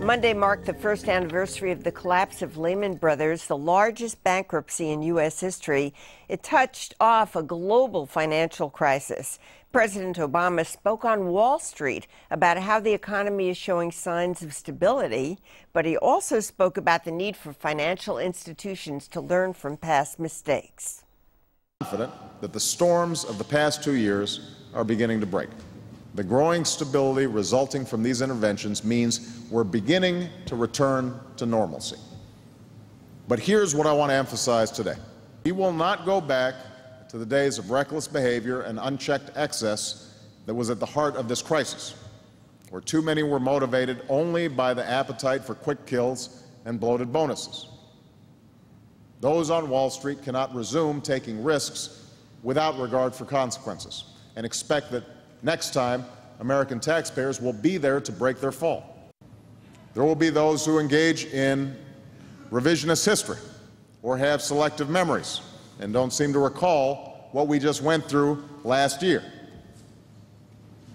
Monday marked the first anniversary of the collapse of Lehman Brothers, the largest bankruptcy in U.S. history. It touched off a global financial crisis. President Obama spoke on Wall Street about how the economy is showing signs of stability, but he also spoke about the need for financial institutions to learn from past mistakes. Confident that the storms of the past 2 years are beginning to break. The growing stability resulting from these interventions means we're beginning to return to normalcy. But here's what I want to emphasize today. We will not go back to the days of reckless behavior and unchecked excess that was at the heart of this crisis, where too many were motivated only by the appetite for quick kills and bloated bonuses. Those on Wall Street cannot resume taking risks without regard for consequences and expect that next time American taxpayers will be there to break their fall. There will be those who engage in revisionist history or have selective memories and don't seem to recall what we just went through last year.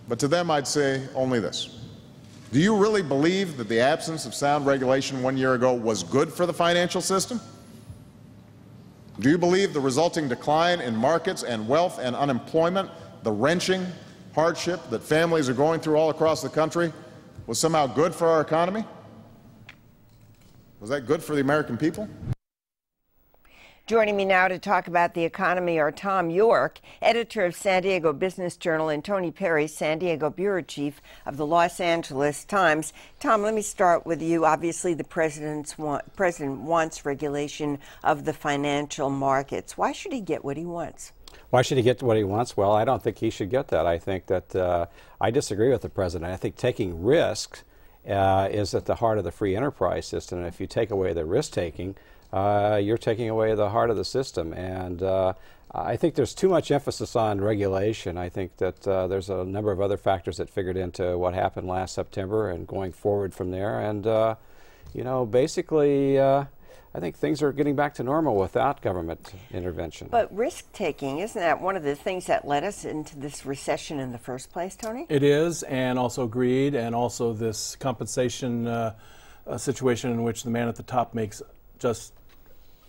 But to them, I'd say only this. Do you really believe that the absence of sound regulation 1 year ago was good for the financial system? Do you believe the resulting decline in markets and wealth and unemployment, the wrenching hardship that families are going through all across the country, was somehow good for our economy? Was that good for the American people? Joining me now to talk about the economy are Tom York, editor of San Diego Business Journal, and Tony Perry, San Diego bureau chief of the Los Angeles Times. Tom, let me start with you. Obviously, the president wants regulation of the financial markets. Why should he get what he wants? Why should he get what he wants? Well, I don't think he should get that. I think that I disagree with the president. I think taking risks is at the heart of the free enterprise system. And if you take away the risk-taking, you're taking away the heart of the system. And I think there's too much emphasis on regulation. I think that there's a number of other factors that figured into what happened last September and going forward from there. And, you know, basically, I think things are getting back to normal without government intervention. But risk-taking, isn't that one of the things that led us into this recession in the first place, Tony? It is, and also greed, and also this compensation situation in which the man at the top makes just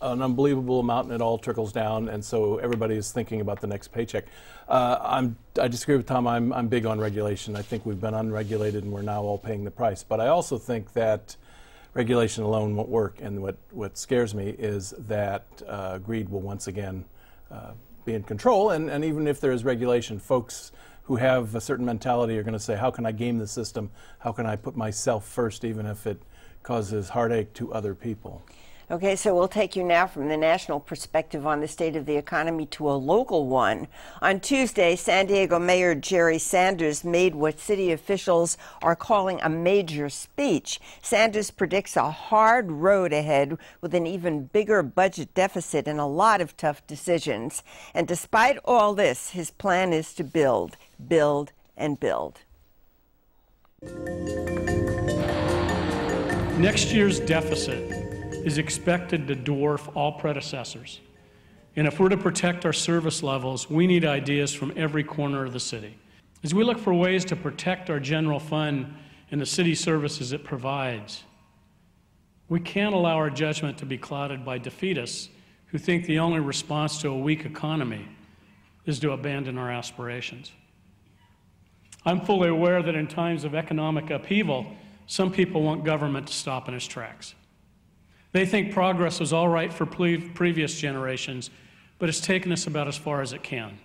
an unbelievable amount and it all trickles down, and so everybody is thinking about the next paycheck. I disagree with Tom. I'm big on regulation. I think we've been unregulated and we're now all paying the price. But I also think that regulation alone won't work, and what scares me is that greed will once again be in control, and even if there is regulation, folks who have a certain mentality are going to say, how can I game the system? How can I put myself first, even if it causes heartache to other people? Okay, so we'll take you now from the national perspective on the state of the economy to a local one. On Tuesday, San Diego Mayor Jerry Sanders made what city officials are calling a major speech. Sanders predicts a hard road ahead with an even bigger budget deficit and a lot of tough decisions. And despite all this, his plan is to build, build, and build. Next year's deficit is expected to dwarf all predecessors. And if we're to protect our service levels, we need ideas from every corner of the city. As we look for ways to protect our general fund and the city services it provides, we can't allow our judgment to be clouded by defeatists who think the only response to a weak economy is to abandon our aspirations. I'm fully aware that in times of economic upheaval, some people want government to stop in its tracks. They think progress was all right for previous generations, but it's taken us about as far as it can.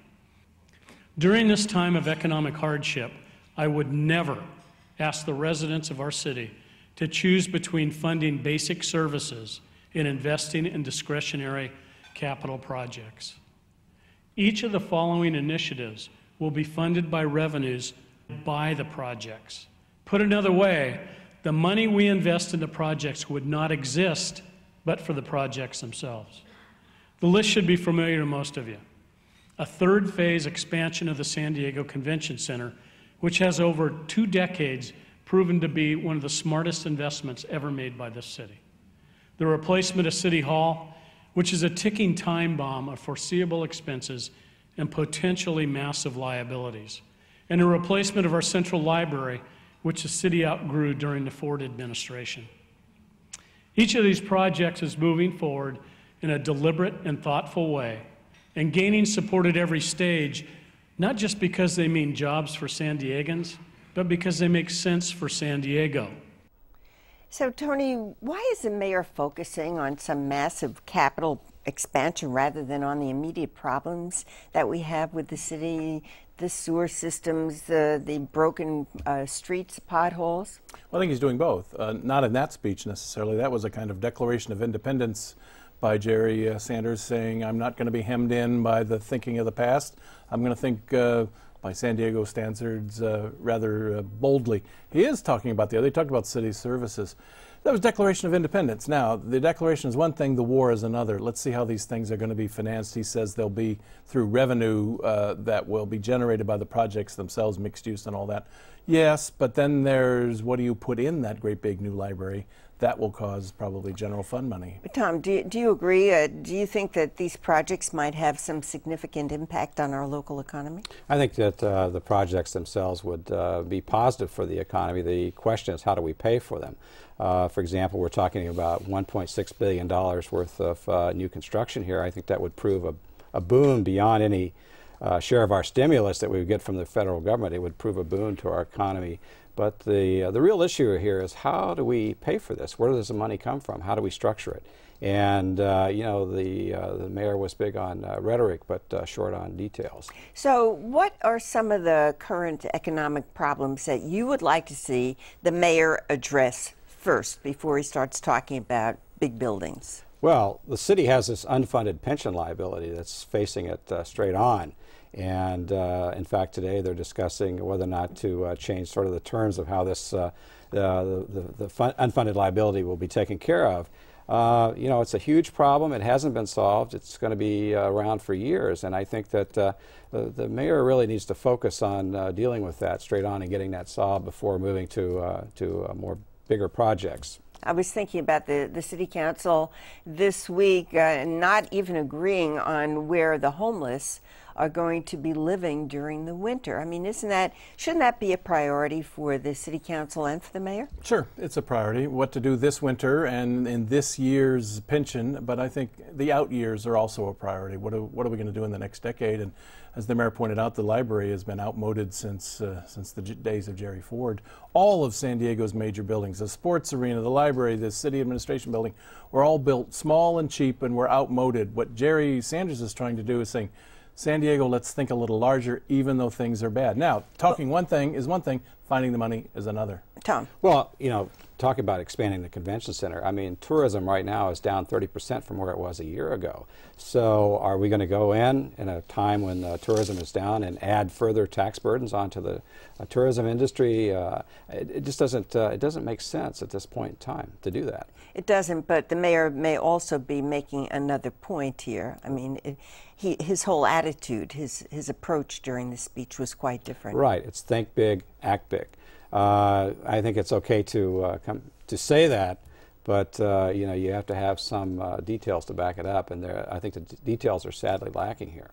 During this time of economic hardship, I would never ask the residents of our city to choose between funding basic services and investing in discretionary capital projects. Each of the following initiatives will be funded by revenues by the projects. Put another way, the money we invest in the projects would not exist but for the projects themselves. The list should be familiar to most of you. A third phase expansion of the San Diego Convention Center, which has over 2 decades proven to be one of the smartest investments ever made by this city. The replacement of City Hall, which is a ticking time bomb of foreseeable expenses and potentially massive liabilities. and a replacement of our central library, which the city outgrew during the Ford administration. Each of these projects is moving forward in a deliberate and thoughtful way and gaining support at every stage, not just because they mean jobs for San Diegans, but because they make sense for San Diego. So, Tony, why is the mayor focusing on some massive capital expansion rather than on the immediate problems that we have with the city, the sewer systems, the broken streets, potholes? Well, I think he's doing both. Not in that speech necessarily. That was a kind of declaration of independence by Jerry Sanders, saying, I'm not going to be hemmed in by the thinking of the past. I'm going to think by San Diego standards rather boldly. He is talking about the other. He talked about city services. That was Declaration of Independence. Now, the declaration is one thing, the war is another. Let's see how these things are going to be financed. He says they'll be through revenue that will be generated by the projects themselves, mixed use and all that. Yes, but then there's what do you put in that great big new library? That will cause probably general fund money. Tom, do you agree? Do you think that these projects might have some significant impact on our local economy? I think that the projects themselves would be positive for the economy. The question is, how do we pay for them? For example, we're talking about $1.6 billion worth of new construction here. I think that would prove a boon beyond any share of our stimulus that we would get from the federal government. It would prove a boon to our economy. But the real issue here is, how do we pay for this? Where does the money come from? How do we structure it? And you know, the mayor was big on rhetoric, but short on details. So what are some of the current economic problems that you would like to see the mayor address first before he starts talking about big buildings? Well, the city has this unfunded pension liability that's facing it straight on. And in fact, today they're discussing whether or not to change sort of the terms of how this the unfunded liability will be taken care of. You know, it's a huge problem. It hasn't been solved. It's going to be around for years. And I think that the mayor really needs to focus on dealing with that straight on and getting that solved before moving to more bigger projects. I was thinking about the city council this week not even agreeing on where the homeless are going to be living during the winter. I mean, shouldn't that be a priority for the city council and for the mayor? Sure, it's a priority, what to do this winter and in this year's pension, but I think the out years are also a priority. What are we going to do in the next decade? And as the mayor pointed out, the library has been outmoded since the days of Jerry Ford. All of San Diego's major buildings, the sports arena, the library, the city administration building, were all built small and cheap and were outmoded. What Jerry Sanders is trying to do is saying, San Diego, let's think a little larger, even though things are bad. Now, talking one thing is one thing, finding the money is another. Tom. Well, you know, talking about expanding the convention center, I mean, tourism right now is down 30% from where it was a year ago. So are we going to go in a time when tourism is down and add further tax burdens onto the tourism industry? It just doesn't make sense at this point in time to do that. It doesn't, but the mayor may also be making another point here. I mean, his whole attitude, his approach during the speech was quite different. Right. It's think big, act big. I think it's okay to say that, but you know, you have to have some details to back it up, and I think the details are sadly lacking here.